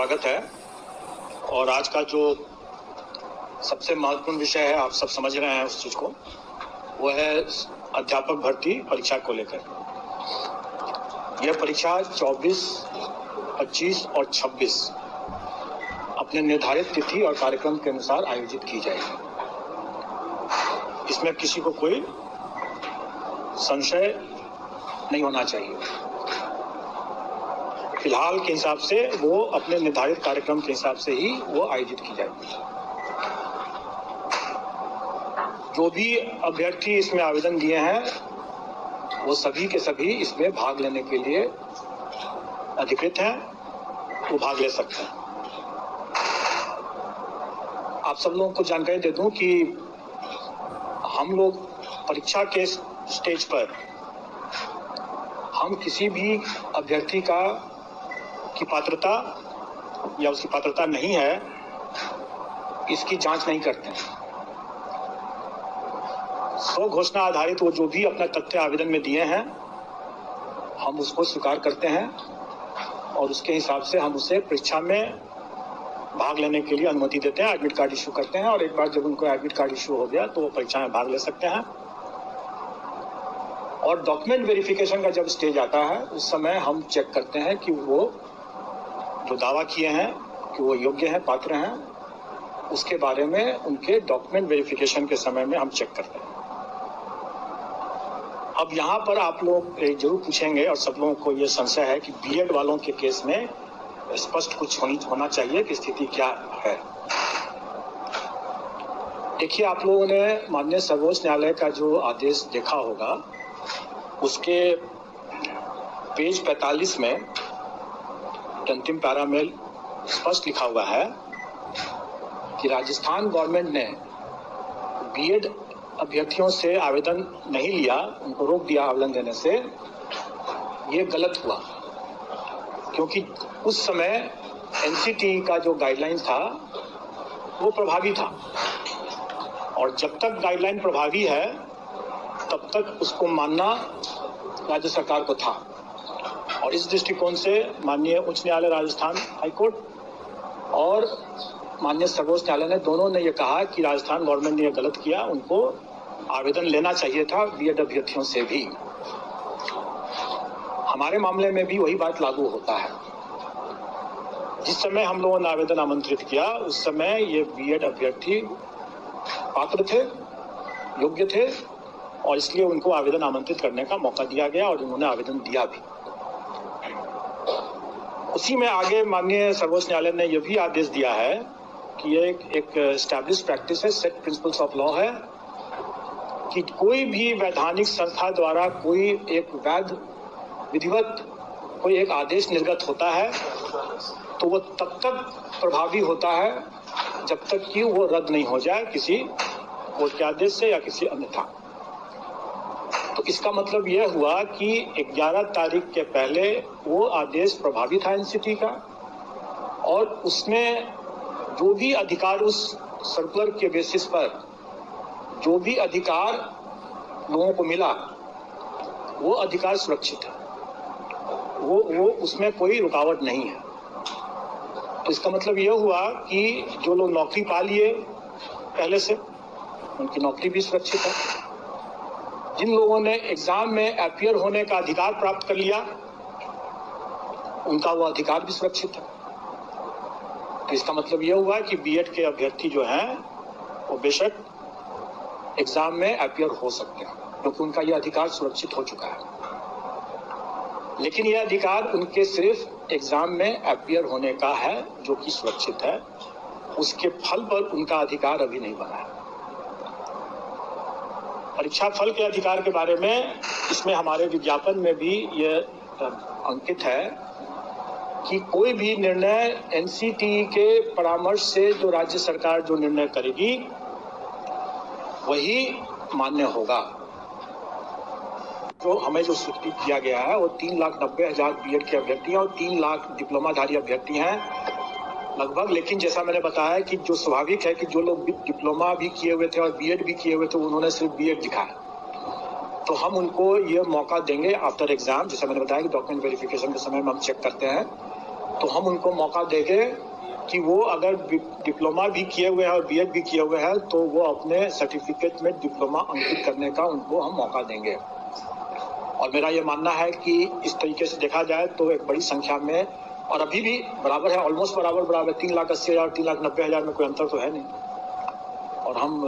स्वागत है। और आज का जो सबसे महत्वपूर्ण विषय है, आप सब समझ रहे हैं उस चीज को, वो है अध्यापक भर्ती परीक्षा को लेकर। यह परीक्षा 24, 25 और 26 अपने निर्धारित तिथि और कार्यक्रम के अनुसार आयोजित की जाएगी। इसमें किसी को कोई संशय नहीं होना चाहिए। फिलहाल के हिसाब से वो अपने निर्धारित कार्यक्रम के हिसाब से ही वो आयोजित की जाएगी। जो भी अभ्यर्थी इसमें आवेदन दिए हैं वो सभी के सभी इसमें भाग लेने के लिए अधिकृत हैं, वो भाग ले सकते हैं। आप सब लोगों को जानकारी दे दूं कि हम लोग परीक्षा के स्टेज पर हम किसी भी अभ्यर्थी की पात्रता या उसकी पात्रता नहीं है, इसकी जांच नहीं करते हैं। स्व घोषणा आधारित वो जो भी अपना तथ्य आवेदन में दिए हैं हम उसको स्वीकार करते हैं और उसके हिसाब से हम उसे परीक्षा में भाग लेने के लिए अनुमति देते हैं, एडमिट कार्ड इशू करते हैं। और एक बार जब उनको एडमिट कार्ड इशू हो गया तो वो परीक्षा में भाग ले सकते हैं। और डॉक्यूमेंट वेरिफिकेशन का जब स्टेज आता है उस समय हम चेक करते हैं कि वो जो दावा किए हैं कि वो योग्य हैं, पात्र हैं, उसके बारे में उनके डॉक्यूमेंट वेरिफिकेशन के समय में हम चेक करते हैं। अब यहाँ पर आप लोग जरूर पूछेंगे और सब लोगों को ये संशय है कि बीएड वालों के केस में स्पष्ट कुछ होना चाहिए कि स्थिति क्या है। देखिए, आप लोगों ने माननीय सर्वोच्च न्यायालय का जो आदेश देखा होगा, उसके पेज 45 में अंतिम पैरा में स्पष्ट लिखा हुआ है कि राजस्थान गवर्नमेंट ने बीएड अभ्यर्थियों से आवेदन नहीं लिया, उनको रोक दिया आवेदन देने से। ये गलत हुआ क्योंकि उस समय एनसीटी का जो गाइडलाइन था वो प्रभावी था और जब तक गाइडलाइन प्रभावी है तब तक उसको मानना राज्य सरकार को था। और इस दृष्टिकोण से माननीय उच्च न्यायालय राजस्थान हाईकोर्ट और माननीय सर्वोच्च न्यायालय ने दोनों ने ये कहा कि राजस्थान गवर्नमेंट ने ये गलत किया, उनको आवेदन लेना चाहिए था बीएड अभ्यर्थियों से भी। हमारे मामले में भी वही बात लागू होता है। जिस समय हम लोगों ने आवेदन आमंत्रित किया उस समय ये बीएड अभ्यर्थी पात्र थे, योग्य थे और इसलिए उनको आवेदन आमंत्रित करने का मौका दिया गया और उन्होंने आवेदन दिया भी। उसी में आगे माननीय सर्वोच्च न्यायालय ने यह भी आदेश दिया है कि ये एक एस्टैब्लिश प्रैक्टिस है, सेट प्रिंसिपल्स ऑफ लॉ है कि कोई भी वैधानिक संस्था द्वारा कोई एक वैध विधिवत कोई एक आदेश निर्गत होता है तो वो तब तक प्रभावी होता है जब तक कि वो रद्द नहीं हो जाए किसी कोर्ट के आदेश से या किसी अन्यथा। तो इसका मतलब यह हुआ कि 11 तारीख के पहले वो आदेश प्रभावी था एनसीटी का और उसमें जो भी अधिकार उस सर्कुलर के बेसिस पर जो भी अधिकार लोगों को मिला वो अधिकार सुरक्षित है, वो उसमें कोई रुकावट नहीं है। तो इसका मतलब यह हुआ कि जो लोग नौकरी पा लिए पहले से उनकी नौकरी भी सुरक्षित है। जिन लोगों ने एग्जाम में अपीयर होने का अधिकार प्राप्त कर लिया उनका वो अधिकार भी सुरक्षित है। तो इसका मतलब यह हुआ कि बीएड के अभ्यर्थी जो हैं वो बेशक एग्जाम में अपीयर हो सकते हैं क्योंकि उनका यह अधिकार सुरक्षित हो चुका है। लेकिन यह अधिकार उनके सिर्फ एग्जाम में अपीयर होने का है जो कि सुरक्षित है, उसके फल पर उनका अधिकार अभी नहीं बना है। परीक्षा फल के अधिकार के बारे में इसमें हमारे विज्ञापन में भी यह अंकित है कि कोई भी निर्णय एनसीटी के परामर्श से जो राज्य सरकार जो निर्णय करेगी वही मान्य होगा। तो हमें जो स्वीकृत किया गया है वो 3,90,000 बीएड के अभ्यर्थी हैं और 3 लाख डिप्लोमाधारी अभ्यर्थी हैं लगभग। लेकिन जैसा मैंने बताया कि जो स्वाभाविक है कि जो लोग डिप्लोमा भी किए हुए थे और बीएड भी किए हुए थे उन्होंने सिर्फ बीएड दिखाया, तो हम उनको ये मौका देंगे आफ्टर एग्जाम। जैसा मैंने बताया कि डॉक्यूमेंट वेरिफिकेशन के समय में हम चेक करते हैं तो हम उनको मौका देंगे कि वो अगर डिप्लोमा भी किए हुए हैं और बीएड भी किए हुए हैं तो वो अपने सर्टिफिकेट में डिप्लोमा अंकित करने का उनको हम मौका देंगे। और मेरा ये मानना है कि इस तरीके से देखा जाए तो एक बड़ी संख्या में, और अभी भी बराबर है, ऑलमोस्ट बराबर 3,80,000 3,90,000 में कोई अंतर तो है नहीं। और हम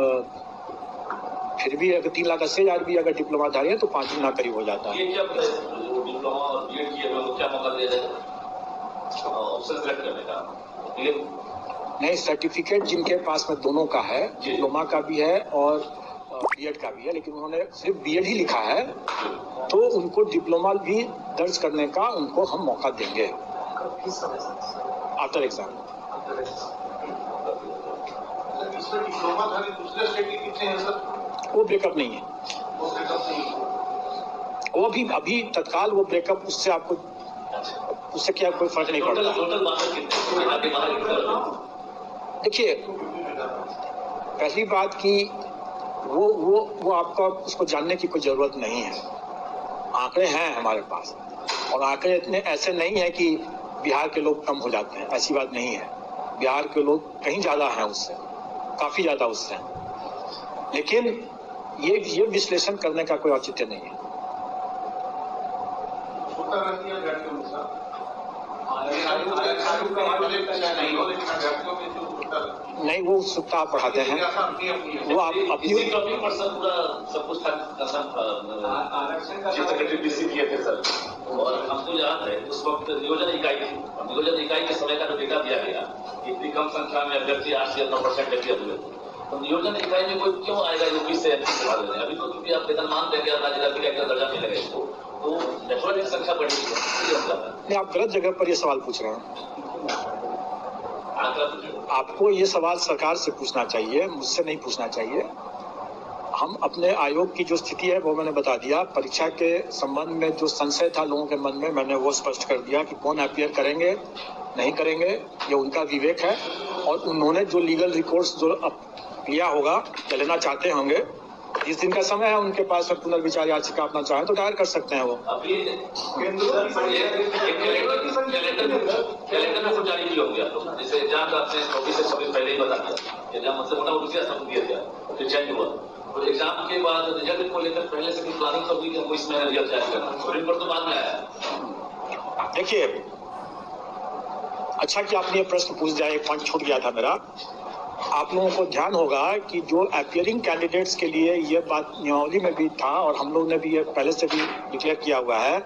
फिर भी अगर 3,80,000 भी अगर डिप्लोमाधारी है तो 5 गुना करीब हो जाता है। ये क्या डिप्लोमा और बीएड किए हुए क्या मौका दिया जाएगा ऑप्शन सेलेक्ट करने का? नहीं, सर्टिफिकेट जिनके पास में दोनों का है, डिप्लोमा का भी है और बीएड का भी है, लेकिन उन्होंने सिर्फ बीएड ही लिखा है तो उनको डिप्लोमा भी दर्ज करने का उनको हम मौका देंगे आफ्टर एग्जाम। दूसरे स्टेट के कितने हैं सर? वो ब्रेकअप नहीं है, वो अभी तत्काल वो ब्रेकअप उससे क्या कोई फर्क नहीं पड़ता। देखिए, पहली बात कि वो आपका उसको जानने की कोई जरूरत नहीं है। आंकड़े हैं हमारे पास, और आंकड़े इतने ऐसे नहीं है कि बिहार के लोग कम हो जाते हैं, ऐसी बात नहीं है। बिहार के लोग कहीं ज्यादा हैं उससे, काफी ज्यादा उससे, लेकिन ये विश्लेषण करने का कोई औचित्य नहीं है। नहीं, वो उत्सुकता आप बढ़ाते हैं, वो आप अपनी सब कुछ किए थे सर। और हमको याद है उस वक्त नियोजन इकाई थी, नियोजन इकाई के समय का जो डेटा दिया गया, इतनी कम संख्या में अभ्यर्थी 8 से 9% अभ्यर्थी हुए, तो नियोजन इकाई में कोई क्यों आएगा जो 20 से 30 भाग लेने? अभी तो क्योंकि आप वेतनमान देंगे और राज्य का दर्जा मिलेगा इसको, तो नेचुरल संख्या बढ़ेगी। आप गलत जगह पर ये सवाल पूछ रहे हैं। आपको ये सवाल सरकार से पूछना चाहिए, मुझसे नहीं पूछना चाहिए। हम अपने आयोग की जो स्थिति है वो मैंने बता दिया। परीक्षा के संबंध में जो संशय था लोगों के मन में, मैंने वो स्पष्ट कर दिया कि कौन अपीयर करेंगे नहीं करेंगे ये उनका विवेक है, और उन्होंने जो लीगल रिकोर्स जो लिया होगा या लेना चाहते होंगे, जिस दिन का समय है उनके पास में पुनर्विचार याचिका अपना चाहे तो दायर कर सकते हैं। वो कैलेंडर में कुछ जारी किया हो गया, तो जैसे एग्जाम का आपने 24 से 26 पहले ही बता दिया, एग्जाम मतलब होना उनके साथ दिया गया, फिर चेंज हुआ, और एग्जाम के बाद रिजल्ट को लेकर पहले से प्लानिंग कर दी कि हमको इसमें रिजल्ट जारी करना, सुप्रीम कोर्ट तो बाद में आया। देखिए, अच्छा कि आपने ये प्रश्न पूछ दिया, एक पॉइंट छूट गया था मेरा। आप लोगों को ध्यान होगा कि जो अपीयरिंग कैंडिडेट्स के लिए ये बात नियमावली में भी था, और हम लोग ने भी ये पहले से भी डिक्लेयर किया हुआ है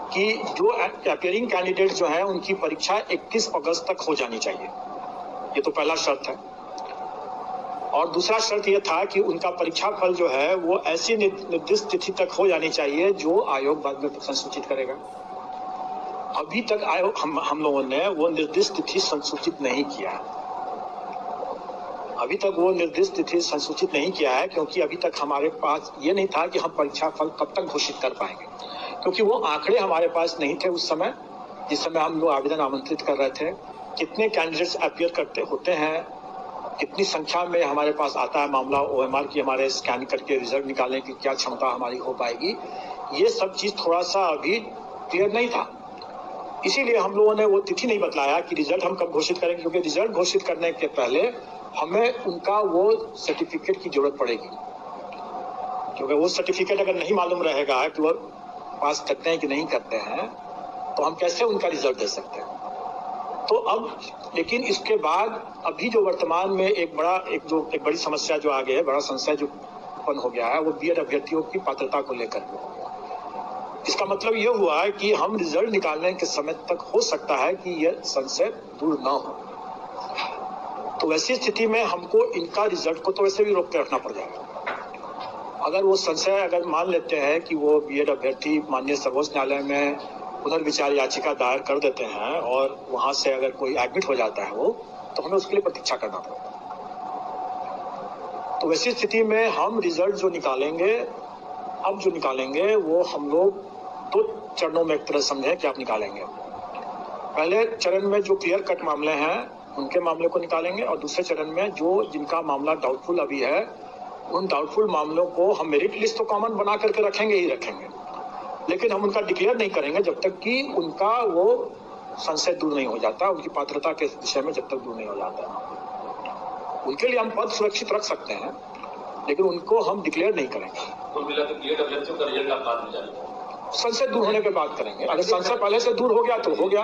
कि जो अपीयरिंग कैंडिडेट जो है उनकी परीक्षा 31 अगस्त तक हो जानी चाहिए। ये तो पहला शर्त है। और दूसरा शर्त ये था कि उनका परीक्षा फल जो है वो ऐसी निर्दिष्ट तिथि तक हो जानी चाहिए जो आयोग बाद में संसूचित करेगा। अभी तक आयोग हम लोगों ने वो निर्दिष्ट तिथि संसूचित नहीं किया है। अभी तक वो निर्दिष्ट तिथि संसूचित नहीं किया है क्योंकि अभी तक हमारे पास ये नहीं था कि हम परीक्षा फल कब तक घोषित कर पाएंगे, क्योंकि वो आंकड़े हमारे पास नहीं थे उस समय, जिस समय हम लोग आवेदन आमंत्रित कर रहे थे। कितने कैंडिडेट्स अपीयर करते होते हैं, कितनी संख्या में हमारे पास आता है मामला, ओएमआर की हमारे स्कैन करके रिजल्ट निकालने की क्या क्षमता हमारी हो पाएगी, ये सब चीज थोड़ा सा अभी क्लियर नहीं था। इसीलिए हम लोगों ने वो तिथि नहीं बतलाया कि रिजल्ट हम कब घोषित करेंगे, क्योंकि रिजल्ट घोषित करने के पहले हमें उनका वो सर्टिफिकेट की जरूरत पड़ेगी, क्योंकि वो सर्टिफिकेट अगर नहीं मालूम रहेगा कि वो पास करते हैं कि नहीं करते हैं तो हम कैसे उनका रिजल्ट दे सकते हैं। तो अब लेकिन इसके बाद अभी जो वर्तमान में एक बड़ी समस्या जो आ गई है, बड़ा संशय जो उत्पन्न हो गया है, वो बीएड अभ्यर्थियों की पात्रता को लेकर के हो गया। इसका मतलब ये हुआ है कि हम रिजल्ट निकालने के समय तक हो सकता है कि यह संशय दूर ना हो। तो वैसी स्थिति में हमको इनका रिजल्ट को तो वैसे भी रोक के रखना पड़ जाएगा। अगर वो संशय अगर मान लेते हैं कि वो बीएड अभ्यर्थी माननीय सर्वोच्च न्यायालय में पुनर्विचार याचिका दायर कर देते हैं और वहां से अगर कोई एडमिट हो जाता है वो, तो हमें उसके लिए प्रतीक्षा करना पड़ेगा। तो वैसी स्थिति में हम रिजल्ट जो निकालेंगे वो हम लोग 2 चरणों में एक तरह समझे कि आप निकालेंगे। पहले चरण में जो क्लियर कट मामले हैं उनके मामले को निकालेंगे, और दूसरे चरण में जिनका मामला डाउटफुल अभी है उन डाउटफुल मामलों को हम मेरिट लिस्ट तो कॉमन बना करके रखेंगे, लेकिन हम उनका डिक्लेयर नहीं करेंगे जब तक कि उनका वो संशय दूर नहीं हो जाता, उनकी पात्रता के विषय में जब तक दूर नहीं हो जाता, उनके लिए हम पद सुरक्षित रख सकते हैं, लेकिन उनको हम डिक्लेयर नहीं करेंगे। कुल मिलाकर बीएड अभ्यर्थियों का रिजल्ट आप बाद में जानेंगे, संशय दूर होने के बाद करेंगे। अगर संशय पहले से दूर हो गया तो हो गया।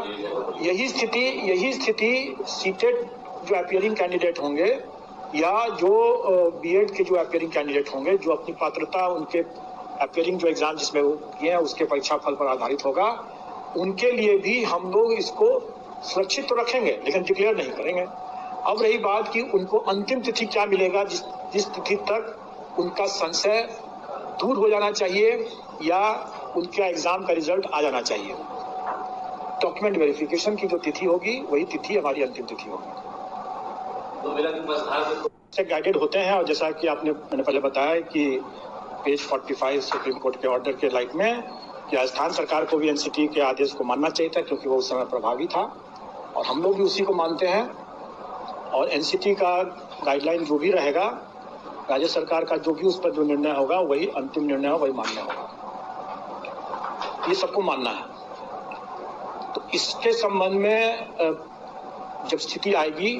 यही स्थिति सीटेड जो अपियरिंग कैंडिडेट होंगे या जो बीएड के जो अपियरिंग कैंडिडेट होंगे, जो अपनी पात्रता उनके अपियरिंग जो एग्जाम जिसमें वो किए हैं उसके परीक्षा फल पर आधारित होगा, उनके लिए भी हम लोग इसको सुरक्षित तो रखेंगे लेकिन डिक्लेयर नहीं करेंगे। अब रही बात कि उनको अंतिम तिथि क्या मिलेगा, जिस तिथि तक उनका संशय दूर हो जाना चाहिए या उनका एग्जाम का रिजल्ट आ जाना चाहिए। डॉक्यूमेंट वेरिफिकेशन की जो तिथि होगी वही तिथि हमारी अंतिम तिथि होगी। से गाइडेड होते हैं, और जैसा कि मैंने पहले बताया कि पेज 45 सुप्रीम कोर्ट के ऑर्डर के लाइट में कि राजस्थान सरकार को भी एनसीटी के आदेश को मानना चाहिए था, क्योंकि वो उस समय प्रभावी था, और हम लोग भी उसी को मानते हैं। और एनसीटी का गाइडलाइन जो भी रहेगा, राज्य सरकार का जो भी उस पर जो निर्णय होगा वही अंतिम निर्णय हो, वही मान्य होगा। ये सबको मानना है। तो इसके संबंध में जब स्थिति आएगी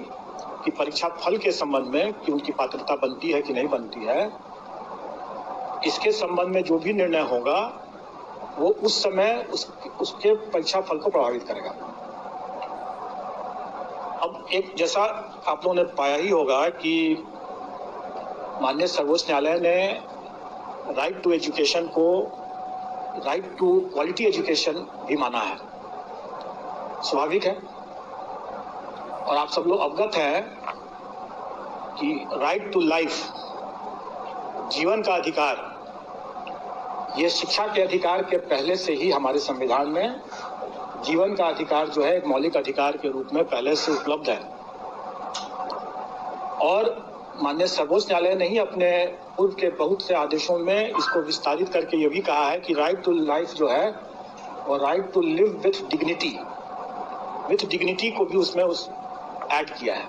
कि परीक्षा फल के संबंध में कि उनकी पात्रता बनती है कि नहीं बनती है, इसके संबंध में जो भी निर्णय होगा वो उस समय उसके परीक्षा फल को प्रभावित करेगा। अब एक जैसा आप लोगों ने पाया ही होगा कि माननीय सर्वोच्च न्यायालय ने राइट टू एजुकेशन को राइट टू क्वालिटी एजुकेशन भी माना है। स्वाभाविक है, और आप सब लोग अवगत हैं कि राइट टू लाइफ, जीवन का अधिकार, ये शिक्षा के अधिकार के पहले से ही हमारे संविधान में जीवन का अधिकार जो है एक मौलिक अधिकार के रूप में पहले से उपलब्ध है। और माननीय सर्वोच्च न्यायालय ने ही अपने पूर्व के बहुत से आदेशों में इसको विस्तारित करके ये भी कहा है कि राइट टू लाइफ जो है वो right to live with dignity को भी उसमें ऐड किया है।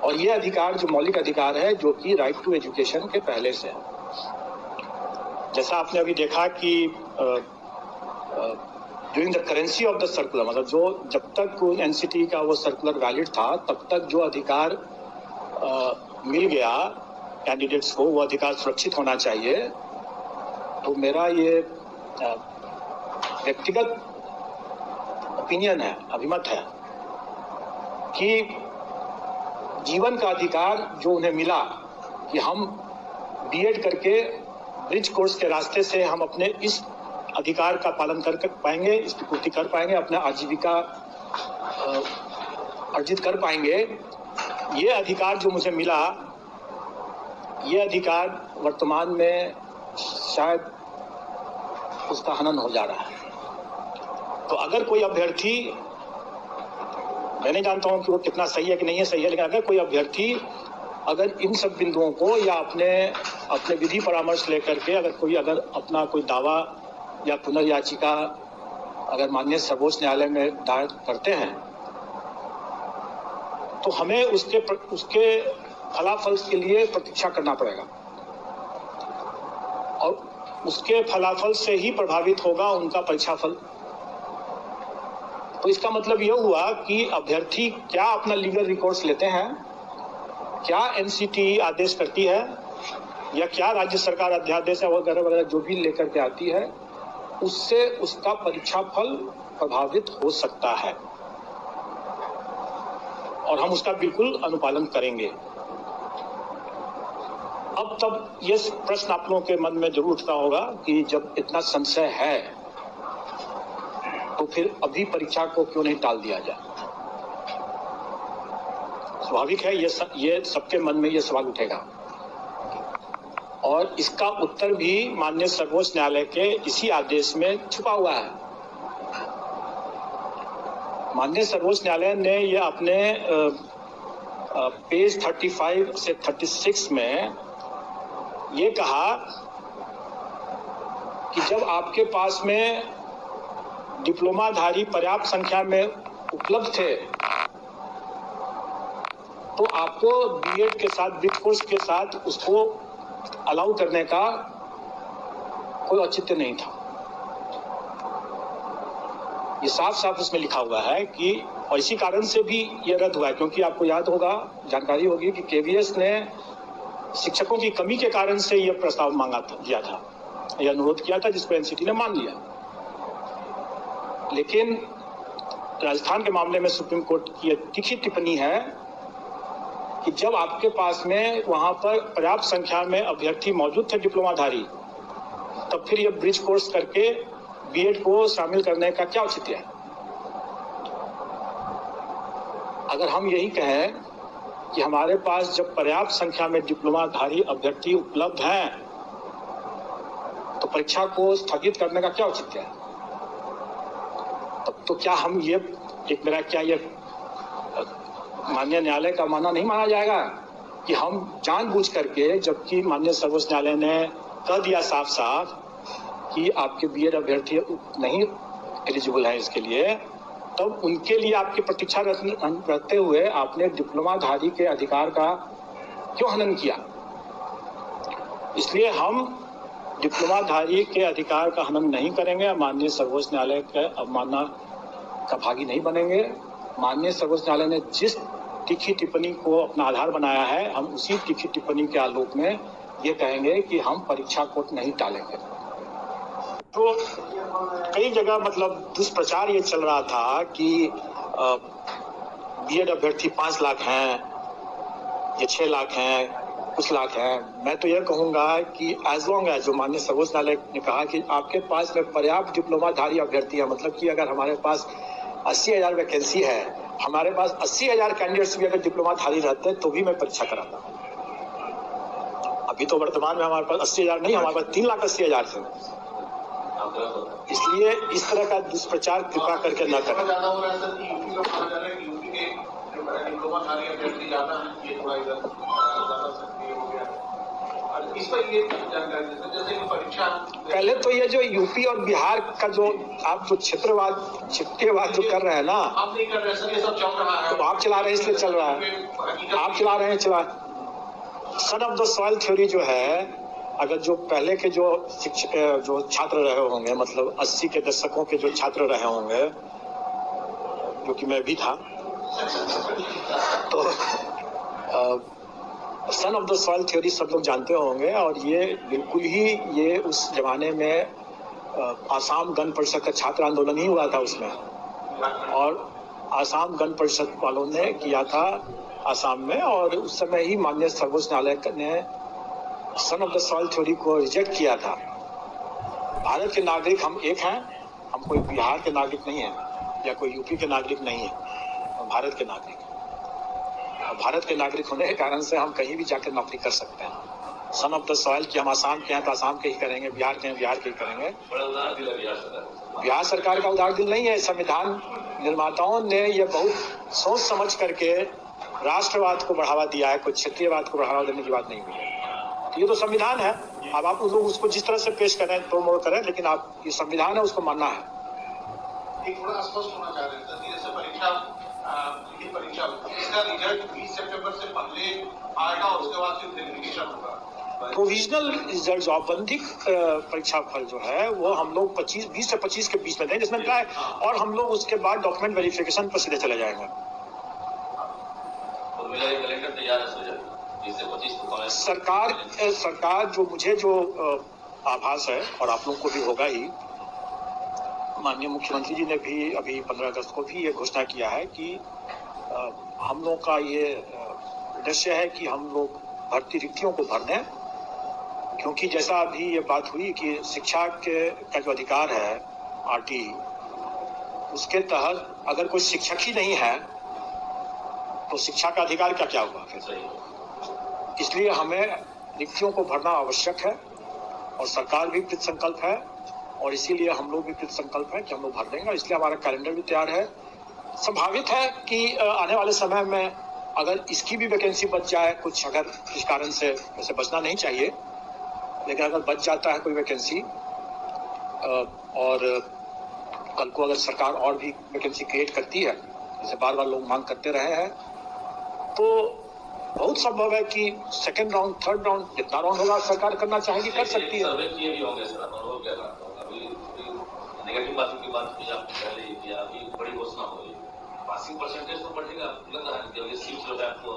और ये अधिकार जो मौलिक अधिकार है जो कि राइट टू एजुकेशन के पहले से है। जैसा आपने अभी देखा कि during the currency of the circular, मतलब जो जब तक एनसीटी का वो सर्कुलर वैलिड था तब तक जो अधिकार मिल गया कैंडिडेट्स को, वो अधिकार सुरक्षित होना चाहिए। तो मेरा ये व्यक्तिगत ओपिनियन है, अभिमत है कि जीवन का अधिकार जो उन्हें मिला कि हम बीएड करके ब्रिज कोर्स के रास्ते से हम अपने इस अधिकार का पालन कर पाएंगे, इसकी पूर्ति कर पाएंगे, अपना आजीविका अर्जित कर पाएंगे। ये अधिकार जो मुझे मिला, ये अधिकार वर्तमान में शायद उसका हनन हो जा रहा है। तो अगर कोई अभ्यर्थी, मैं नहीं जानता हूं कि वो कितना सही है कि नहीं है सही है, लेकिन अगर कोई अभ्यर्थी अगर इन सब बिंदुओं को या अपने विधि परामर्श लेकर के अगर अपना कोई दावा या पुनर्याचिका अगर माननीय सर्वोच्च न्यायालय में दायर करते हैं, तो हमें उसके फलाफल के लिए प्रतीक्षा करना पड़ेगा, और उसके फलाफल से ही प्रभावित होगा उनका परीक्षा फल। तो इसका मतलब यह हुआ कि अभ्यर्थी क्या अपना लीगल रिकॉर्ड्स लेते हैं, क्या एनसीटी आदेश करती है, या क्या राज्य सरकार अध्यादेश वगैरह वगैरह जो भी लेकर के आती है, उससे उसका परीक्षा फल प्रभावित हो सकता है, और हम उसका बिल्कुल अनुपालन करेंगे। अब तब ये प्रश्न आप लोगों के मन में जरूर उठता होगा कि जब इतना संशय है तो फिर अभी परीक्षा को क्यों नहीं टाल दिया जाए। स्वाभाविक है, ये सबके मन में ये सवाल उठेगा, और इसका उत्तर भी माननीय सर्वोच्च न्यायालय के इसी आदेश में छुपा हुआ है। माननीय सर्वोच्च न्यायालय ने ये अपने पेज 35 से 36 में ये कहा कि जब आपके पास में डिप्लोमाधारी पर्याप्त संख्या में उपलब्ध थे तो आपको बीएड के साथ ब्रिज कोर्स के साथ उसको अलाउ करने का कोई औचित्य नहीं था। ये साफ साफ उसमें लिखा हुआ है कि, और इसी कारण से भी ये रद्द हुआ है, क्योंकि आपको याद होगा, जानकारी होगी कि केवीएस ने शिक्षकों की कमी के कारण से ये प्रस्ताव दिया था, यह अनुरोध किया था, जिसको एनसीटी ने मान लिया। लेकिन राजस्थान के मामले में सुप्रीम कोर्ट की यह तीखी टिप्पणी है कि जब आपके पास में वहां पर पर्याप्त संख्या में अभ्यर्थी मौजूद थे डिप्लोमाधारी, तब फिर ये ब्रिज कोर्स करके बीएड को शामिल करने का क्या औचित्य है? अगर हम यही कहें कि हमारे पास जब पर्याप्त संख्या में डिप्लोमाधारी अभ्यर्थी उपलब्ध हैं, तो परीक्षा को स्थगित करने का क्या औचित्य है? तब तो क्या हम ये माननीय न्यायालय का मानना नहीं माना जाएगा कि हम जानबूझ करके, जबकि माननीय सर्वोच्च न्यायालय ने कह दिया साफ साफ कि आपके बीएड अभ्यर्थी नहीं एलिजिबल है इसके लिए, तब उनके लिए आपकी प्रतीक्षा रखते हुए आपने डिप्लोमाधारी के अधिकार का क्यों हनन किया? इसलिए हम डिप्लोमाधारी के अधिकार का हनन नहीं करेंगे, माननीय सर्वोच्च न्यायालय के अवमानना का भागी नहीं बनेंगे। माननीय सर्वोच्च न्यायालय ने जिस तीखी टिप्पणी को अपना आधार बनाया है, हम उसी तीखी टिप्पणी के आलोक में ये कहेंगे कि हम परीक्षा को नहीं टालेंगे। तो कई जगह दुष्प्रचार ये चल रहा था कि बीएड अभ्यर्थी 5 लाख हैं, ये 6 लाख हैं, कुछ लाख हैं। मैं तो यह कहूंगा कि एज लॉन्ग एज, जो माननीय सर्वोच्च न्यायालय ने कहा कि आपके पास में पर्याप्त डिप्लोमाधारी अभ्यर्थी है, मतलब कि अगर हमारे पास 80,000 वैकेंसी है, हमारे पास 80,000 कैंडिडेट्स भी अगर डिप्लोमाधारी रहते तो भी मैं परीक्षा कराता। अभी तो वर्तमान में हमारे पास 80,000 नहीं, हमारे पास 3,80,000 थे। इसलिए इस तरह का दुष्प्रचार कृपा करके न करें। पहले तो ये जो यूपी और बिहार का जो आप जो क्षेत्रवाद जो कर रहे हैं ना, आप नहीं कर रहे सर, ये सब चल रहा है, तो आप चला रहे हैं इसलिए चल रहा है, आप चला रहे हैं son of the soil theory जो है, अगर जो पहले के जो छात्र रहे होंगे, मतलब 80 के दशकों के जो छात्र रहे होंगे, जो कि मैं भी था, तो son of the soil theory सब लोग जानते होंगे। और ये बिल्कुल ही ये उस जमाने में आसाम गण परिषद का छात्र आंदोलन ही हुआ था उसमें, और आसाम गण परिषद वालों ने किया था आसाम में, और उस समय ही माननीय सर्वोच्च न्यायालय ने son of the soil theory को रिजेक्ट किया था। भारत के नागरिक हम एक हैं, हम कोई बिहार के नागरिक नहीं हैं या कोई यूपी के नागरिक नहीं है, हम भारत के नागरिक हैं। और भारत के नागरिक होने के कारण से हम कहीं भी जाकर नौकरी कर सकते हैं। सन ऑफ द सॉइल की हम आसाम के हैं तो आसाम के ही करेंगे, बिहार के हैं बिहार के ही करेंगे। बिहार सरकार का उदार दिल नहीं है। संविधान निर्माताओं ने यह बहुत सोच समझ करके राष्ट्रवाद को बढ़ावा दिया है, कोई क्षेत्रीयवाद को बढ़ावा देने की बात नहीं हुई है। ये तो संविधान है, अब आप लोग उसको जिस तरह से पेश करें तो मोड़ करें, लेकिन आप ये संविधान है, उसको मानना है। एक थोड़ा स्पष्ट होना चाह रहे हैं सर, जैसे परीक्षा इसका रिजल्ट 20 सितंबर से पहले आएगा, उसके बाद फिर वेरिफिकेशन होगा। प्रोविजनल रिजल्ट जो औपबंधिक परीक्षा फल जो है वो हम लोग 20 से 25 के बीच में दें, जिसमें क्या है, और हम लोग उसके बाद डॉक्यूमेंट वेरिफिकेशन पर सीधे चले जाएंगे। तो मेरा कैलेंडर तैयार है सरकार जो आभास है, और आप लोगों को भी होगा ही, माननीय मुख्यमंत्री जी ने भी अभी 15 अगस्त को भी ये घोषणा किया है कि हम लोग का ये उद्देश्य है कि हम लोग भर्ती रिक्तियों को भर दें, क्योंकि जैसा अभी ये बात हुई कि शिक्षा का जो अधिकार है आरटी, उसके तहत अगर कोई शिक्षक ही नहीं है तो शिक्षा का अधिकार क्या हुआ फिर? इसलिए हमें रिक्तियों को भरना आवश्यक है, और सरकार भी कृत संकल्प है, और इसीलिए हम लोग भी कृत संकल्प है कि हम लोग भर देंगे। इसलिए हमारा कैलेंडर भी तैयार है। संभावित है कि आने वाले समय में अगर इसकी भी वैकेंसी बच जाए, कुछ अगर इस कारण से, वैसे बचना नहीं चाहिए, लेकिन अगर बच जाता है कोई वैकेंसी, और कल को अगर सरकार और भी वैकेंसी क्रिएट करती है, जैसे बार बार लोग मांग करते रहे हैं, तो बहुत संभव है कि सेकंड राउंड, थर्ड राउंड, जितना राउंड होगा सरकार करना चाहेगी, कर सकती है। नेगेटिव बातों की बात की आपने पहले ही किया, अभी बड़ी घोषणा हो गई, पासिंग परसेंटेज तो बढ़ेगा, लग रहा है कि ये सीट जो है तो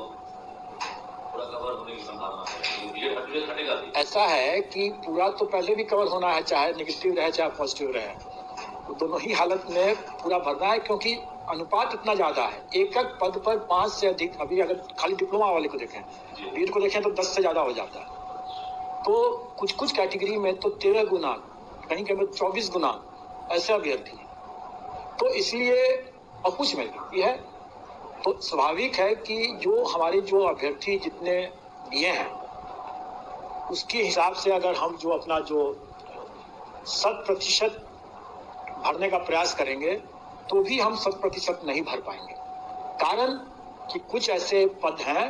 पूरा कवर होने की संभावना है, ये हटेगा भी। ऐसा है कि पूरा तो पहले भी कवर होना है, चाहे नेगेटिव रहे चाहे पॉजिटिव रहे, तो दोनों ही हालत में पूरा भरना है, क्योंकि अनुपात इतना ज्यादा है, एक एक पद पर 5 से अधिक। अभी अगर खाली डिप्लोमा वाले को देखें, बीएड को देखें तो 10 से ज्यादा हो जाता है, तो कुछ कुछ कैटेगरी में तो 13 गुना, कहीं कहीं 24 गुना ऐसे अभ्यर्थी, तो इसलिए और कुछ में भी है, तो स्वाभाविक है कि जो हमारे जो अभ्यर्थी जितने दिए हैं उसके हिसाब से अगर हम जो अपना जो 100% भरने का प्रयास करेंगे तो भी हम 100% नहीं भर पाएंगे। कारण कि कुछ ऐसे पद हैं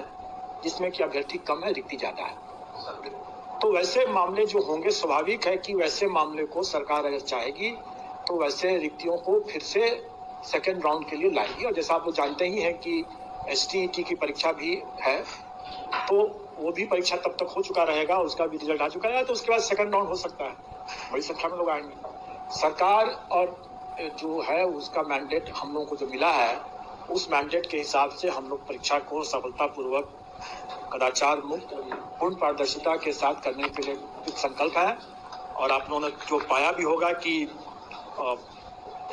जिसमें कि अभ्यर्थी कम है, रिक्ति ज्यादा है, तो वैसे मामले जो होंगे, स्वाभाविक है कि वैसे मामले को सरकार अगर चाहेगी तो वैसे रिक्तियों को फिर से सेकेंड राउंड के लिए लाएगी। और जैसा आप लोग जानते ही हैं कि STET की परीक्षा भी है, तो वो भी परीक्षा तब तक हो चुका रहेगा, उसका भी रिजल्ट आ चुका है, तो उसके बाद सेकंड राउंड हो सकता है, बड़ी संख्या में लोग आएंगे। सरकार और जो है उसका मैंडेट हम लोगों को जो मिला है, उस मैंडेट के हिसाब से हम लोग परीक्षा को सफलतापूर्वक, कदाचार मुक्त, पूर्ण पारदर्शिता के साथ करने के लिए संकल्प है। और आप लोगों ने जो पाया भी होगा कि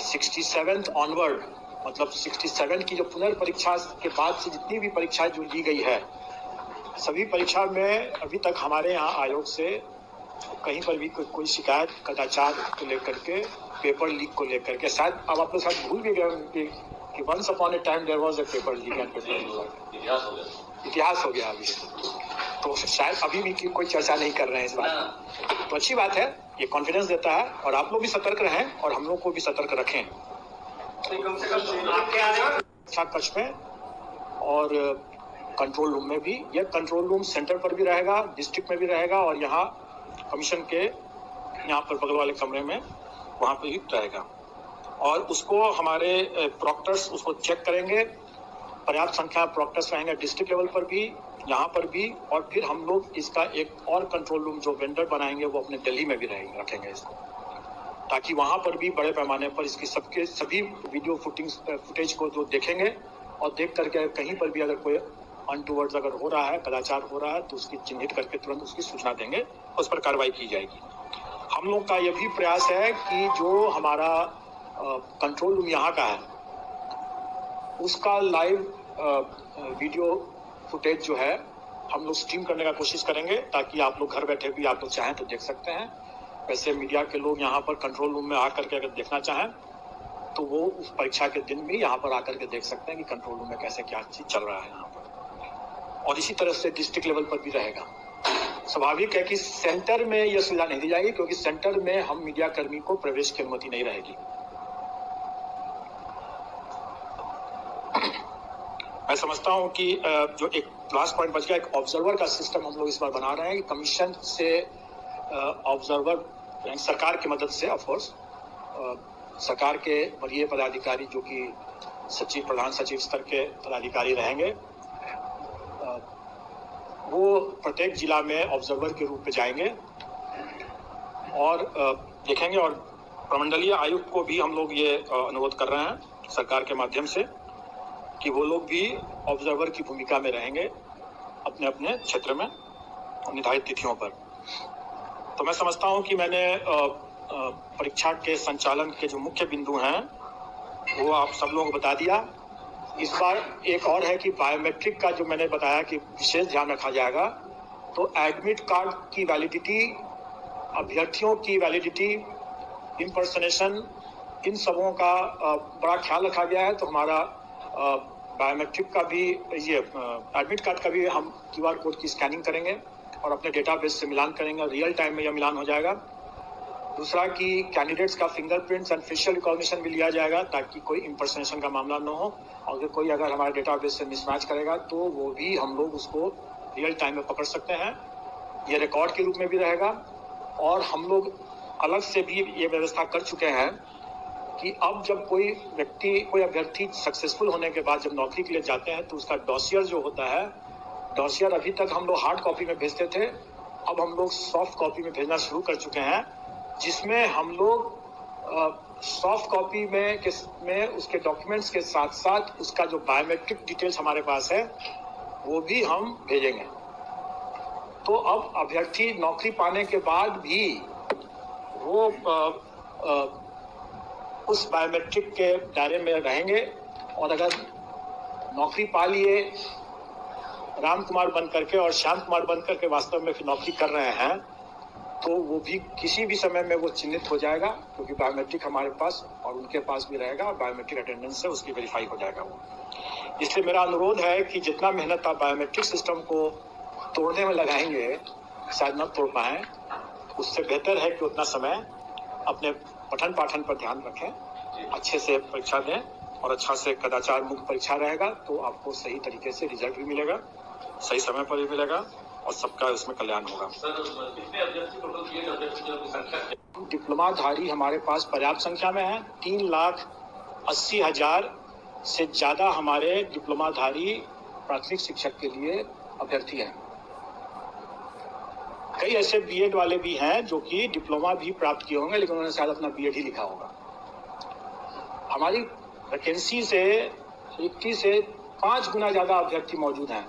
67th ऑनवर्ड, मतलब 67 की जो पुनर्परीक्षा के बाद से जितनी भी परीक्षाएं जो ली गई है, सभी परीक्षा में अभी तक हमारे यहाँ आयोग से कहीं पर भी कोई शिकायत कदाचार को लेकर के, पेपर लीक को लेकर के, शायद अब आप लोग शायद भूल भी गए कि once upon a time there was a paper leak and इतिहास हो गया अभी, तो शायद अभी भी कोई चर्चा नहीं कर रहे हैं इस बात। तो अच्छी बात है, ये कॉन्फिडेंस देता है, और आप लोग भी सतर्क रहें और हम लोग को भी सतर्क रखें। कम से कम आपके कक्ष में और कंट्रोल रूम में भी, यह कंट्रोल रूम सेंटर पर भी रहेगा, डिस्ट्रिक्ट में भी रहेगा, और यहाँ कमीशन के यहाँ पर बगल वाले कमरे में वहाँ पे भी रहेगा। और उसको हमारे प्रॉक्टर्स उसको चेक करेंगे, पर्याप्त संख्या प्रॉक्टर्स रहेंगे डिस्ट्रिक्ट लेवल पर भी, यहाँ पर भी, और फिर हम लोग इसका एक और कंट्रोल रूम जो वेंडर बनाएंगे वो अपने दिल्ली में भी रखेंगे इसको, ताकि वहाँ पर भी बड़े पैमाने पर इसकी सभी वीडियो फुटेज को जो देखेंगे, और देख करके कहीं पर भी अगर कोई अनटूवर्ड्स अगर हो रहा है, कदाचार हो रहा है, तो उसकी चिन्हित करके तुरंत उसकी सूचना देंगे, उस पर कार्रवाई की जाएगी। हम लोग का यह भी प्रयास है कि जो हमारा कंट्रोल रूम यहाँ का है, उसका लाइव वीडियो फुटेज जो है हम लोग स्ट्रीम करने का कोशिश करेंगे, ताकि आप लोग घर बैठे भी आप लोग चाहें तो देख सकते हैं। वैसे मीडिया के लोग यहाँ पर कंट्रोल रूम में आकर के अगर देखना चाहें तो वो उस परीक्षा के दिन भी यहाँ पर आकर के देख सकते हैं कि कंट्रोल रूम में कैसे क्या चीज चल रहा है यहाँ पर, और इसी तरह से डिस्ट्रिक्ट लेवल पर भी रहेगा। स्वाभाविक है कि सेंटर में यह सुविधा नहीं दी जाएगी, क्योंकि सेंटर में हम मीडिया कर्मी को प्रवेश की अनुमति नहीं रहेगी। मैं समझता हूं कि जो एक लास्ट पॉइंट बच गया, एक ऑब्जर्वर का सिस्टम हम लोग इस बार बना रहे हैं कि कमीशन से ऑब्जर्वर, सरकार की मदद से, ऑफ कोर्स सरकार के वरीय पदाधिकारी जो कि सचिव, प्रधान सचिव स्तर के पदाधिकारी रहेंगे, वो प्रत्येक जिला में ऑब्जर्वर के रूप में जाएंगे और देखेंगे। और प्रमंडलीय आयुक्त को भी हम लोग ये अनुरोध कर रहे हैं सरकार के माध्यम से कि वो लोग भी ऑब्जर्वर की भूमिका में रहेंगे अपने अपने क्षेत्र में निर्धारित तिथियों पर। तो मैं समझता हूं कि मैंने परीक्षा के संचालन के जो मुख्य बिंदु हैं वो आप सब लोगों को बता दिया। इस बार एक और है कि बायोमेट्रिक का जो मैंने बताया कि विशेष ध्यान रखा जाएगा, तो एडमिट कार्ड की वैलिडिटी, अभ्यर्थियों की वैलिडिटी, इम्पर्सनेशन, इन सबों का बड़ा ख्याल रखा गया है। तो हमारा बायोमेट्रिक का भी, ये एडमिट कार्ड का भी हम QR कोड की स्कैनिंग करेंगे और अपने डेटाबेस से मिलान करेंगे, रियल टाइम में यह मिलान हो जाएगा। दूसरा कि कैंडिडेट्स का फिंगरप्रिंट्स एंड फेशियल रिकॉग्निशन भी लिया जाएगा, ताकि कोई इम्पर्सनेशन का मामला न हो, और कोई अगर हमारे डेटाबेस से मिसमैच करेगा तो वो भी हम लोग उसको रियल टाइम में पकड़ सकते हैं। ये रिकॉर्ड के रूप में भी रहेगा। और हम लोग अलग से भी ये व्यवस्था कर चुके हैं कि अब जब कोई व्यक्ति, कोई अभ्यर्थी सक्सेसफुल होने के बाद जब नौकरी के लिए जाते हैं तो उसका डॉसियर जो होता है, डॉसियर अभी तक हम लोग हार्ड कॉपी में भेजते थे, अब हम लोग सॉफ्ट कॉपी में भेजना शुरू कर चुके हैं, जिसमें हम लोग सॉफ्ट कॉपी में उसके डॉक्यूमेंट्स के साथ साथ उसका जो बायोमेट्रिक डिटेल्स हमारे पास है वो भी हम भेजेंगे। तो अब अभ्यर्थी नौकरी पाने के बाद भी वो उस बायोमेट्रिक के दायरे में रहेंगे, और अगर नौकरी पा लिए राम कुमार बन करके और श्याम कुमार बन करके वास्तव में फिर नौकरी कर रहे हैं, तो वो भी किसी भी समय में वो चिन्हित हो जाएगा, क्योंकि बायोमेट्रिक हमारे पास और उनके पास भी रहेगा और बायोमेट्रिक अटेंडेंस से उसकी वेरीफाई हो जाएगा वो। इसलिए मेरा अनुरोध है कि जितना मेहनत आप बायोमेट्रिक सिस्टम को तोड़ने में लगाएंगे, शायद न तोड़ पाएं, उससे बेहतर है कि उतना समय अपने पठन पाठन पर ध्यान रखें, अच्छे से परीक्षा दें और अच्छा से कदाचार मुक्त परीक्षा रहेगा तो आपको सही तरीके से रिजल्ट भी मिलेगा, सही समय पर भी मिलेगा और सबका उसमें कल्याण होगा। डिप्लोमाधारी हमारे पास पर्याप्त संख्या में है। 3,80,000 से ज्यादा हमारे डिप्लोमाधारी प्राथमिक शिक्षक के लिए अभ्यर्थी हैं। कई ऐसे बीएड वाले भी हैं जो कि डिप्लोमा भी प्राप्त किए होंगे, लेकिन उन्होंने शायद अपना बीएड ही लिखा होगा। हमारी वैकेंसी से 80 से 5 गुना ज्यादा अभ्यर्थी मौजूद हैं।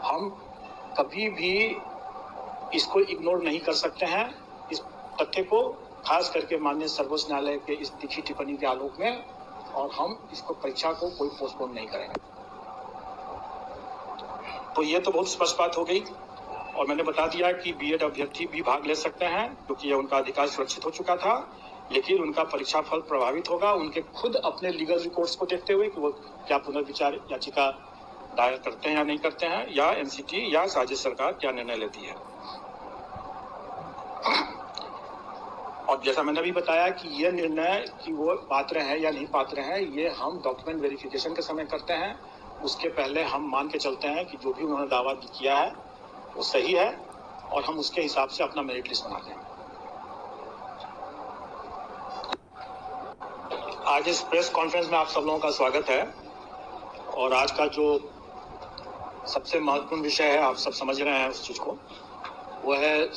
हम कभी भी इसको इग्नोर नहीं कर सकते हैं, इस तथ्य को, खास करके माननीय सर्वोच्च न्यायालय के इस तीखी टिप्पणी के आलोक में, और हम इसको परीक्षा को कोई पोस्टपोन नहीं करेंगे। तो ये तो बहुत स्पष्ट बात हो गई, और मैंने बता दिया कि बीएड अभ्यर्थी भी भाग ले सकते हैं क्योंकि यह उनका अधिकार सुरक्षित हो चुका था, लेकिन उनका परीक्षा फल प्रभावित होगा उनके खुद अपने लीगल रिकॉर्ड्स को देखते हुए कि वो क्या पुनर्विचार याचिका दायर करते हैं या नहीं करते हैं, या एनसीटी या राज्य सरकार क्या निर्णय लेती है। और जैसा मैंने भी बताया कि ये निर्णय कि वो पात्र हैं या नहीं पात्र हैं, ये हम डॉक्यूमेंट वेरिफिकेशन के समय करते हैं। उसके पहले हम मान के चलते हैं कि जो भी उन्होंने दावा किया है वो सही है, और हम उसके हिसाब से अपना मेरिट लिस्ट बनाते हैं। आज इस प्रेस कॉन्फ्रेंस में आप सब लोगों का स्वागत है, और आज का जो सबसे महत्वपूर्ण विषय है, आप सब समझ रहे हैं उस चीज को, वो है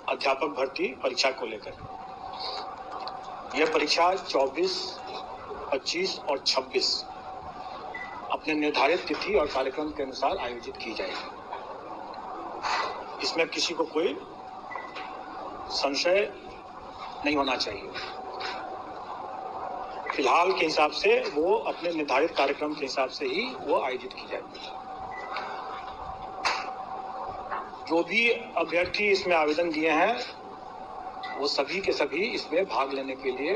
अध्यापक भर्ती परीक्षा को लेकर। यह परीक्षा 24, 25 और 26 अपने निर्धारित तिथि और कार्यक्रम के अनुसार आयोजित की जाएगी। इसमें किसी को कोई संशय नहीं होना चाहिए। फिलहाल के हिसाब से वो अपने निर्धारित कार्यक्रम के हिसाब से ही वो आयोजित की जाएगी। जो भी अभ्यर्थी इसमें आवेदन दिए हैं वो सभी के सभी इसमें भाग लेने के लिए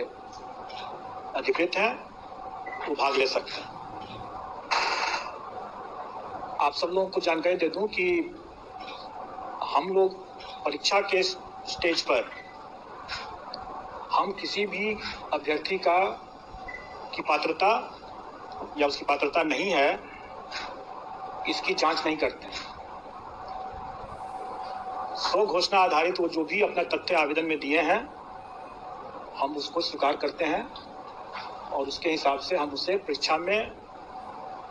अधिकृत हैं, वो भाग ले सकते हैं। आप सब लोगों को जानकारी दे दूं कि हम लोग परीक्षा के स्टेज पर हम किसी भी अभ्यर्थी की पात्रता या उसकी पात्रता नहीं है, इसकी जांच नहीं करते हैं। स्व घोषणा आधारित वो जो भी अपना तथ्य आवेदन में दिए हैं, हम उसको स्वीकार करते हैं और उसके हिसाब से हम उसे परीक्षा में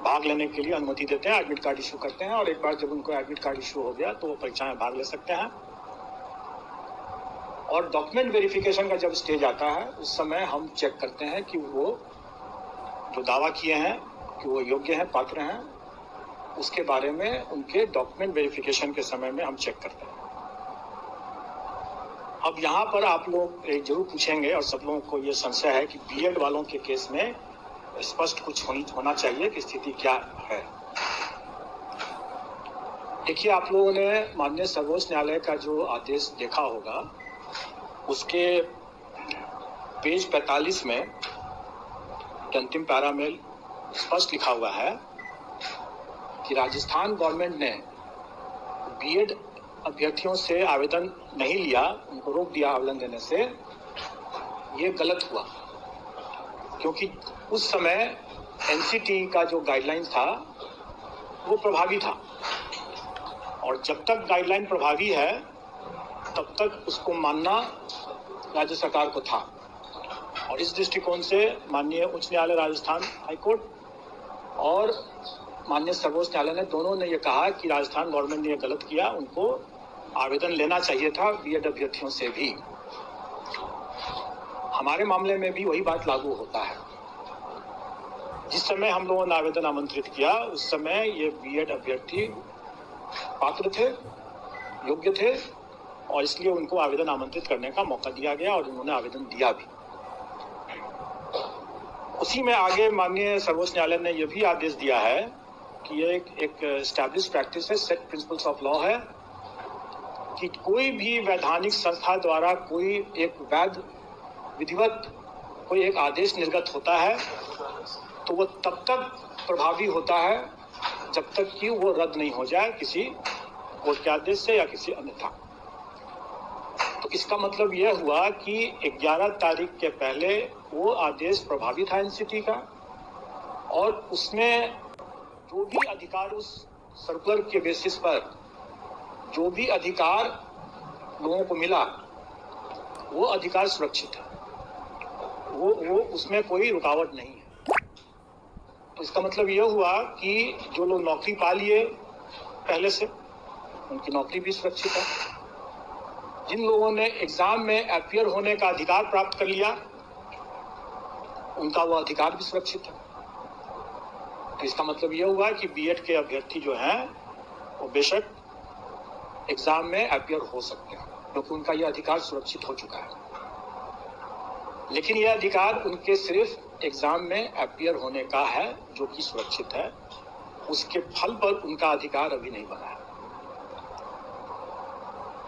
भाग लेने के लिए अनुमति देते हैं, एडमिट कार्ड इशू करते हैं, और एक बार जब उनको एडमिट कार्ड इशू हो गया तो वो परीक्षा में भाग ले सकते हैं। और डॉक्यूमेंट वेरिफिकेशन का जब स्टेज आता है उस समय हम चेक करते हैं कि वो जो दावा किए हैं कि वो योग्य हैं, पात्र हैं, उसके बारे में उनके डॉक्यूमेंट वेरिफिकेशन के समय में हम चेक करते हैं। अब यहाँ पर आप लोग जरूर पूछेंगे और सब लोगों को ये संशय है कि बीएड वालों के केस में स्पष्ट कुछ होना चाहिए कि स्थिति क्या है। देखिए, आप लोगों ने माननीय सर्वोच्च न्यायालय का जो आदेश देखा होगा, उसके पेज 45 में अंतिम पैरा में स्पष्ट लिखा हुआ है कि राजस्थान गवर्नमेंट ने बीएड अभ्यर्थियों से आवेदन नहीं लिया, उनको रोक दिया आवेदन देने से। ये गलत हुआ क्योंकि उस समय एनसीटी का जो गाइडलाइन था वो प्रभावी था, और जब तक गाइडलाइन प्रभावी है तब तक उसको मानना राज्य सरकार को था। और इस दृष्टिकोण से माननीय उच्च न्यायालय राजस्थान हाईकोर्ट और माननीय सर्वोच्च न्यायालय ने दोनों ने ये कहा कि राजस्थान गवर्नमेंट ने ये गलत किया, उनको आवेदन लेना चाहिए था बीएड अभ्यर्थियों से भी। हमारे मामले में भी वही बात लागू होता है। जिस समय हम लोगों ने आवेदन आमंत्रित किया उस समय ये बीएड अभ्यर्थी पात्र थे, योग्य थे और इसलिए उनको आवेदन आमंत्रित करने का मौका दिया गया और उन्होंने आवेदन दिया भी। उसी में आगे माननीय सर्वोच्च न्यायालय ने यह भी आदेश दिया है कि ये एक एस्टैब्लिश प्रैक्टिस है, सेट प्रिंसिपल्स ऑफ लॉ है कि कोई भी वैधानिक संस्था द्वारा कोई एक वैध विधिवत कोई एक आदेश निर्गत होता है तो वो तब तक प्रभावी होता है जब तक कि वो रद्द नहीं हो जाए किसी कोर्ट के आदेश से या किसी अन्यथा। तो इसका मतलब यह हुआ कि 11 तारीख के पहले वो आदेश प्रभावी था एनसीटी का और उसमें जो भी अधिकार उस सर्कुलर के बेसिस पर जो भी अधिकार लोगों को मिला वो अधिकार सुरक्षित है, वो उसमें कोई रुकावट नहीं है। तो इसका मतलब यह हुआ कि जो लोग नौकरी पा लिए पहले से उनकी नौकरी भी सुरक्षित है, जिन लोगों ने एग्जाम में अपीयर होने का अधिकार प्राप्त कर लिया उनका वो अधिकार भी सुरक्षित है। तो इसका मतलब यह हुआ कि बीएड के अभ्यर्थी जो हैं वो बेशक एग्जाम में अपीयर हो सकते हैं क्योंकि उनका यह अधिकार सुरक्षित हो चुका है। लेकिन यह अधिकार उनके सिर्फ एग्जाम में अपीयर होने का है जो कि सुरक्षित है, उसके फल पर उनका अधिकार अभी नहीं बना है।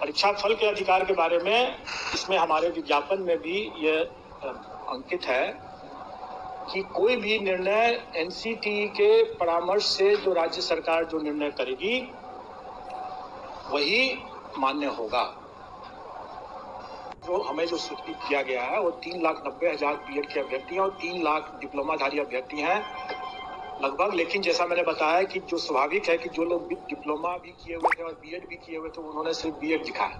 परीक्षा फल के अधिकार के बारे में इसमें हमारे विज्ञापन में भी यह अंकित है कि कोई भी निर्णय एनसीटी के परामर्श से जो राज्य सरकार जो निर्णय करेगी वही मान्य होगा। जो हमें जो सूचित किया गया है वो 3,90,000 बीएड के अभ्यर्थी हैं और 3 लाख डिप्लोमाधारी अभ्यर्थी हैं लगभग। लेकिन जैसा मैंने बताया कि जो स्वाभाविक है कि जो लोग डिप्लोमा भी किए हुए थे और बीएड भी किए हुए थे उन्होंने सिर्फ बीएड लिखा है,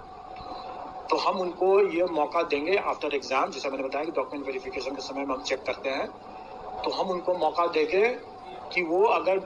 तो हम उनको ये मौका देंगे आफ्टर एग्जाम। जैसा मैंने बताया कि डॉक्यूमेंट वेरिफिकेशन के समय में हम चेक करते हैं, तो हम उनको मौका देंगे कि वो अगर